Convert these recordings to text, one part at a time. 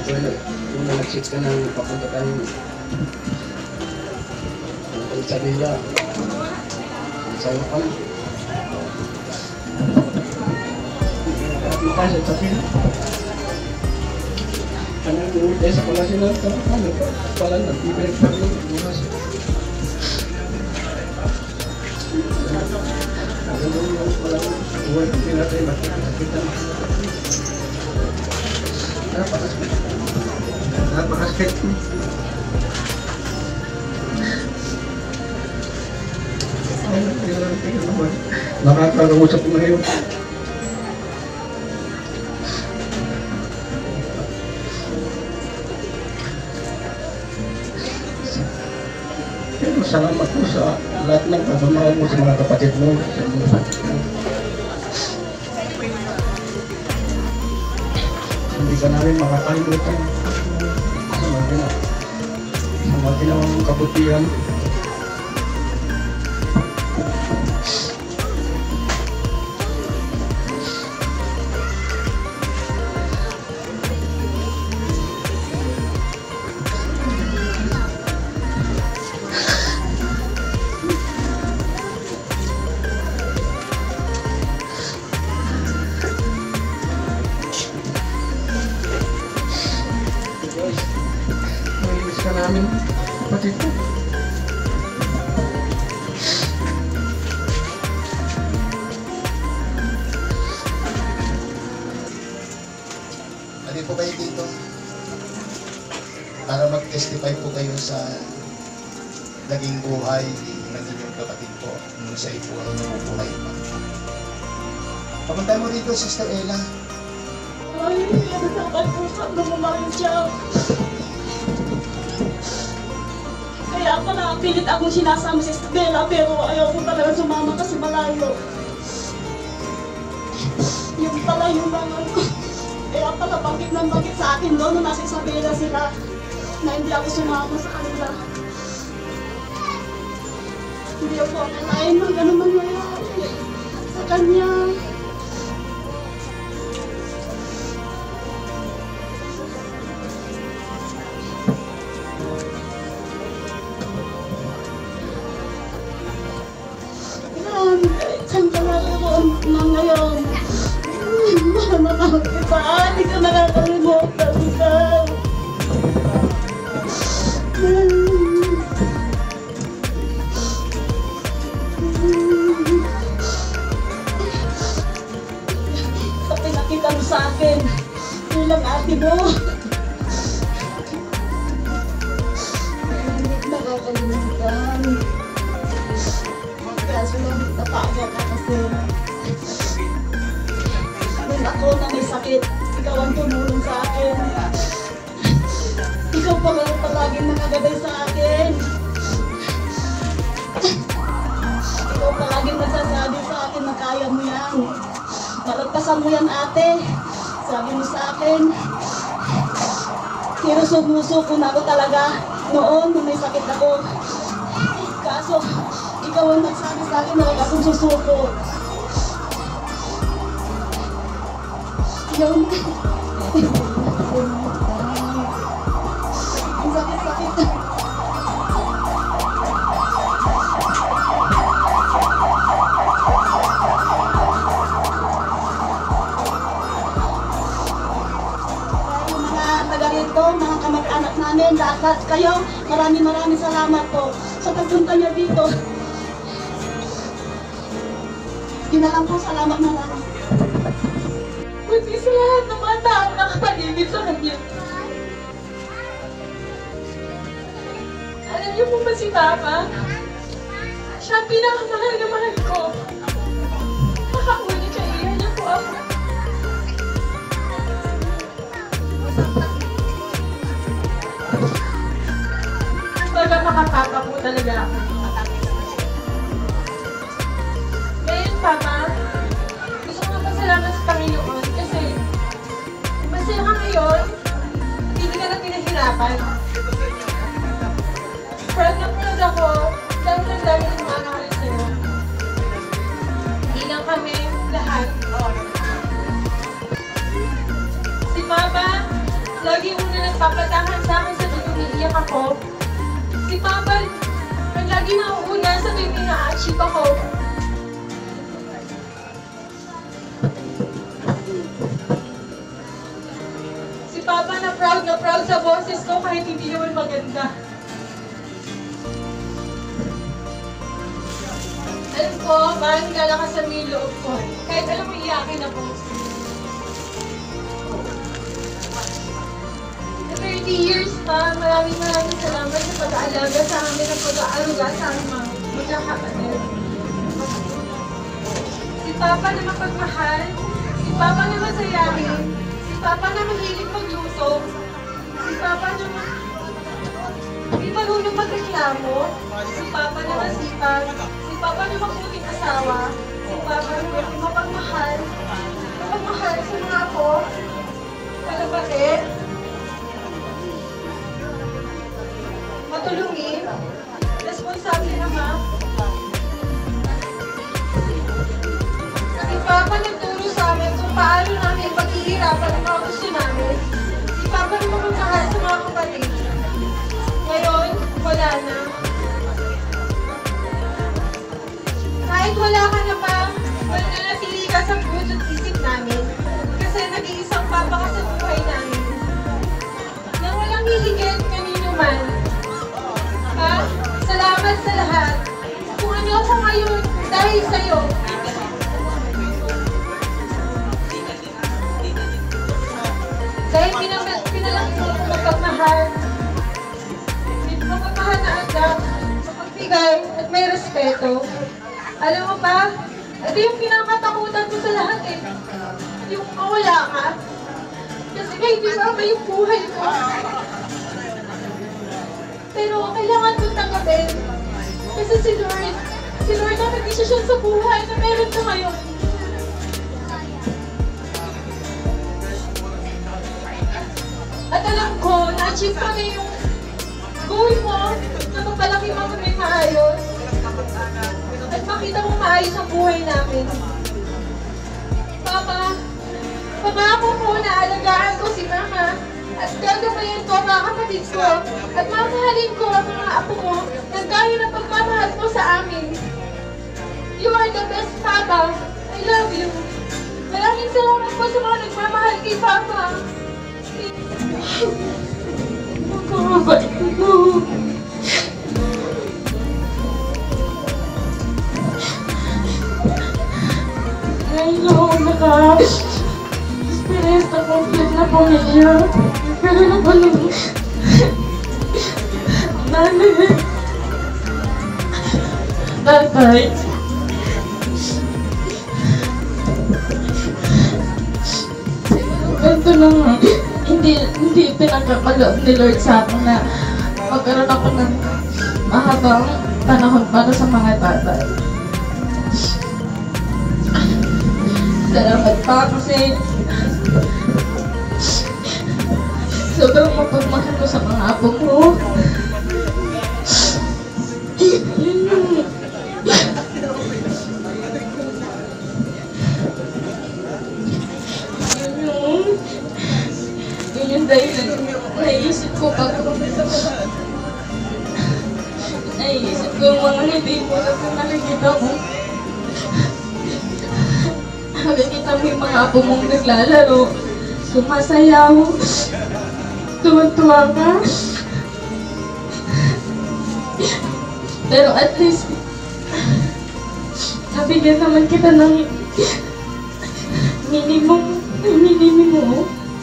Kung nag-check ka ng papunta tayong sa Bila, sayo ka lang. Makasya sa Bila. Kanyang uwi tayo sa Pangasinan, ano pa? Pala na, ibig pa rin bukas. Ano yung pala uwi, hindi natin makikita. Napakasakit. Nakakalausap ko ngayon. Pero salamat po sa lahat ng pagmamahal mo sa mga kapatid mo. Hindi ka namin makakalimutan sa mga ginawang kabutihan. Namilis ka namin, kapatid ko. Ano po kayo dito? Para mag-testify po kayo sa naging buhay ng inyong kapatid po nung sa ipo ay nabubuhay pa. Papunta mo rito, Sister Ella. Ay, nagsasabat po sa lumaman siya. Kaya pala, pilit akong sinasama si Isabela, pero ayaw ko talaga sumama kasi malayo. Yung pala yung mga ko. Kaya pala, bakit sa akin doon nung nasa Isabela sila na hindi ako sumama sa kanila. Hindi ako akalain na gano'n mangyayari sa kanya. Saan ka naroon na ngayon? Mahal kita, hindi ka nakakalimutan ka. Sa pinakita mo sa akin, bilang ate mo. Hindi nakakalimutan. Kaso lang, napaga ka kasi. Nung ako na may sakit, ikaw ang tumulong sa akin. Ikaw pa lang palaging nakagabay sa akin. Ikaw palaging nagsasabi sa akin na kaya mo yan. Malagpasan mo yan, ate. Sabi mo sa akin. Sinusumuso ko na ako talaga noon nung may sakit ako. Kaso, ikaw ang nagsabi sa akin na huwag akong susuko. Yun. Ang sakit-sakit. Mga taga rito, mga kamag-anak namin, lahat kayo, maraming salamat po sa pagpunta niyo dito. Yun na lang po, salamat na lang. Buti sa lahat ng mga tao nakapaligid sa kanya. Alam niyo po ba si Papa? Siya ang pinakamahal na mahal ko. Makahuli kaya niya po ako. Talaga makapapa po talaga ako. Ngayon, Papa, gusto ko magpasalamat sa Panginoon kasi masaya ka ngayon, hindi ka na pinahirapan. Proud na proud ako dahil ang dami ng mga nakahal sa'yo. Hindi lang kami lahat. Si Papa, lagi mo na nagpapatahan sa akin sa tuwing umiiyak ako. Si Papa, ang lagi nauuna sa tuwing ina-achieve ako. Si Papa na proud sa boses ko kahit hindi naman maganda. Alam ko, parang nilalakas sa may loob ko. Kahit alam mo, iyakin ako. Sa 30 years pa, maraming salamat sa pag-aalaga sa amin at pag-aaruga sa aming mga magkakapatid. Si Papa na mapagmahal, si Papa na masayahin, si Papa na mahilig magluto, si Papa na hindi marunong magreklamo, si Papa na masipag, si Papa na mabuting asawa, si Papa na mapagmahal sa mga apo, kalapatid, matulungin, responsable naman. Si Papa nagturo sa amin kung paano namin paghihirapan ang mga gusto namin. Si Papa na mapagmahal sa mga kapatid. Ngayon, wala na. Kahit wala ka na pa, mananatili ka sa puso't isip namin. Kasi nag-iisang Papa ka sa buhay namin. Nang walang hihigit kanino man. Ha? Salamat sa lahat. Kung ano ako ngayon, dahil sa'yo. Dahil pinalaki mo ako magpagmahal. Magpagmahal na anak, mapagbigay at may respeto. Alam mo ba, ito yung pinakatakutan ko sa lahat eh. Yung mawala ka. Kasi kahit di ba may buhay ko. Pero kailangan kong tanggapin. Kasi si Lord ang nag-desisyon sa buhay na meron ka ngayon. At alam ko, na-achieve ko na yung goal mo na mapalaki mo kami maayos. At makita mo maayos ang buhay namin. Papa, pangako ko na alagaan ko si Mama. At gagabayan ko ang mga kapatid ko. At mamahalin ko ang mga apo mo ng gaya ng pagmamahal mo sa amin. You are the best, Papa. I love you. Maraming salamat po sa mga nagmamahal kay Papa. Magkakabait mo. Ngayon ako naka-experience na complete na pamilya. Pero nabalong nanay, tatay. Ito na nga, hindi pinagkakaloob ni Lord sa akin na magkaroon ako ng mahabang panahon para sa mga tatay. Salamat pa kasi sobrang mapagmahal ko sa mga apo ko. Yun yung dahilan naisip ko yung mga hindi mo na kung nakikita mo. Nakikita mo yung mga apo mong naglalaro, sumasayaw, tuwan-tuwa ka. Pero at least, nabigyan naman kita ng minimum.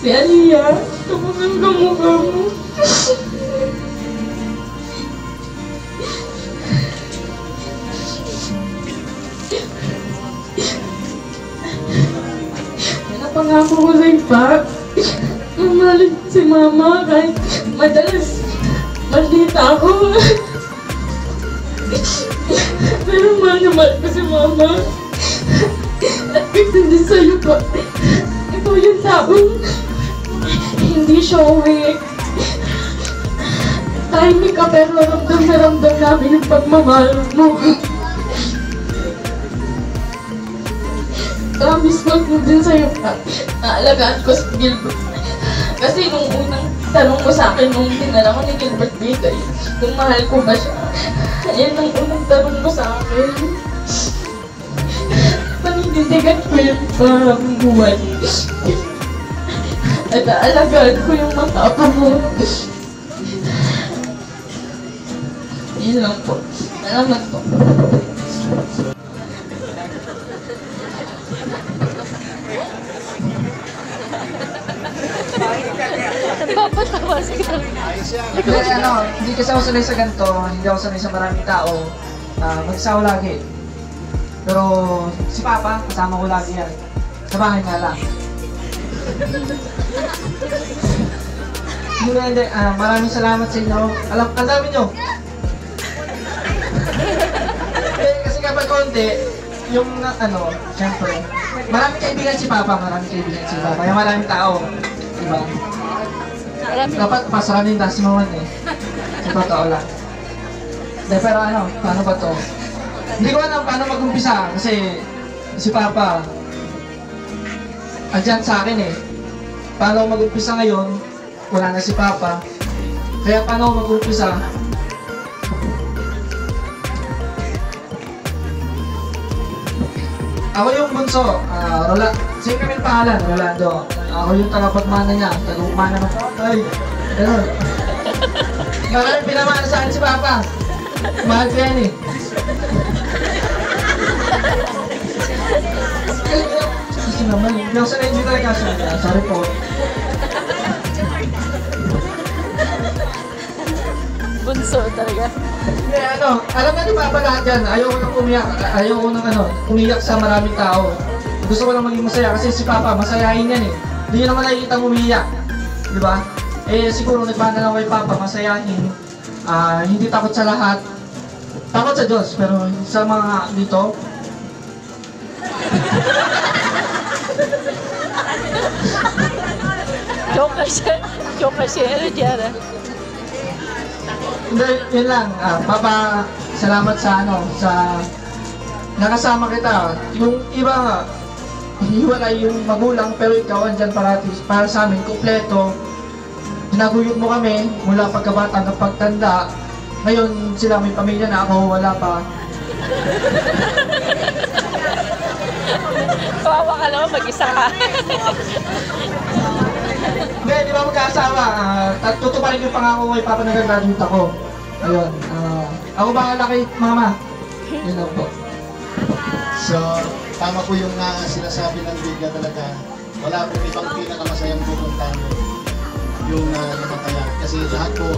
Si Aliyah, kapag ang kamukha mo. Napangako ko sa'yo pa, mamahalin si Mama kahit madalas maldita ako. Pero mahal ko si Mama. At kasi din sa'yo pa, ikaw yung taong hindi showy. Tahimik ka pero ramdam na ramdam namin yung pagmamahal mo. Promise ko din sa'yo na aalagaan ko si Gilbert. Kasi nung unang tanong mo sa akin nung dinala ko ni Gilbert Bigay, kung mahal ko ba siya, ayun ang unang tanong mo sa akin. Paninindigan ko yung parang buwan. At aalagaan ko yung mga apo mo. Yun lang po. Salamat po. Kasi hindi kasi ako sanay sa ganito, hindi ako sanay sa maraming tao. Mag-isa lagi. Pero si Papa, kasama ko lagi yan. Sa bahay nga lang. Hindi, maraming salamat sa inyo. Ang dami nyo. Kasi kapag konti, yung syempre, maraming kaibigan si Papa, kaya maraming tao. Diba? Dapat pasaranin na si Maman eh. Sa totoo lang. De, pero paano ba to? Hindi ko alam paano mag-umpisa kasi si Papa andyan sa akin eh. Paano mag-umpisa ngayon? Wala na si Papa. Kaya paano mag-umpisa? Ako yung bunso, same kami ng pangalan, Rolando. Ako yung tagapagmana niya, tagapagmana ng tatay. Ganun. Maraming pinamana sa akin si Papa. Mahal ko yan eh. Kasi naman, hindi ako sa na-enjoy talaga siya. Sorry po. Bunso talaga. Alam na ni Papa lahat yan. Ayoko nang umiyak. Ayoko nang umiyak sa maraming tao. Gusto ko lang maging masaya kasi si Papa, masayahin yan eh. Hindi nyo naman nakikita umiyak. Di ba? Eh siguro nagmana lang kay Papa, masayahin. Hindi takot sa lahat. Takot sa Diyos, pero sa mga dito, Joke kasi, ano dyan hindi, yun lang. Papa, salamat sa sa nakasama kita. Yung iba nga, hiwalay yung magulang, pero ikaw andyan parati para sa amin, kompleto. Tinaguyod mo kami mula pagkabata hanggang pagtanda. Ngayon sila may pamilya na, ako wala pa. Kawawa ka naman, mag-isa ka. Hindi, di ba magkaasawa? Tutuparin yung pangako ko, Papa, nag-graduate ako. Ayun. Ako bahala kay Mama. Yun lang po. So, tama po yung sinasabi ng Biblia talaga. Wala po ibang pinakamasayang pupuntahan yung namataya. Kasi lahat po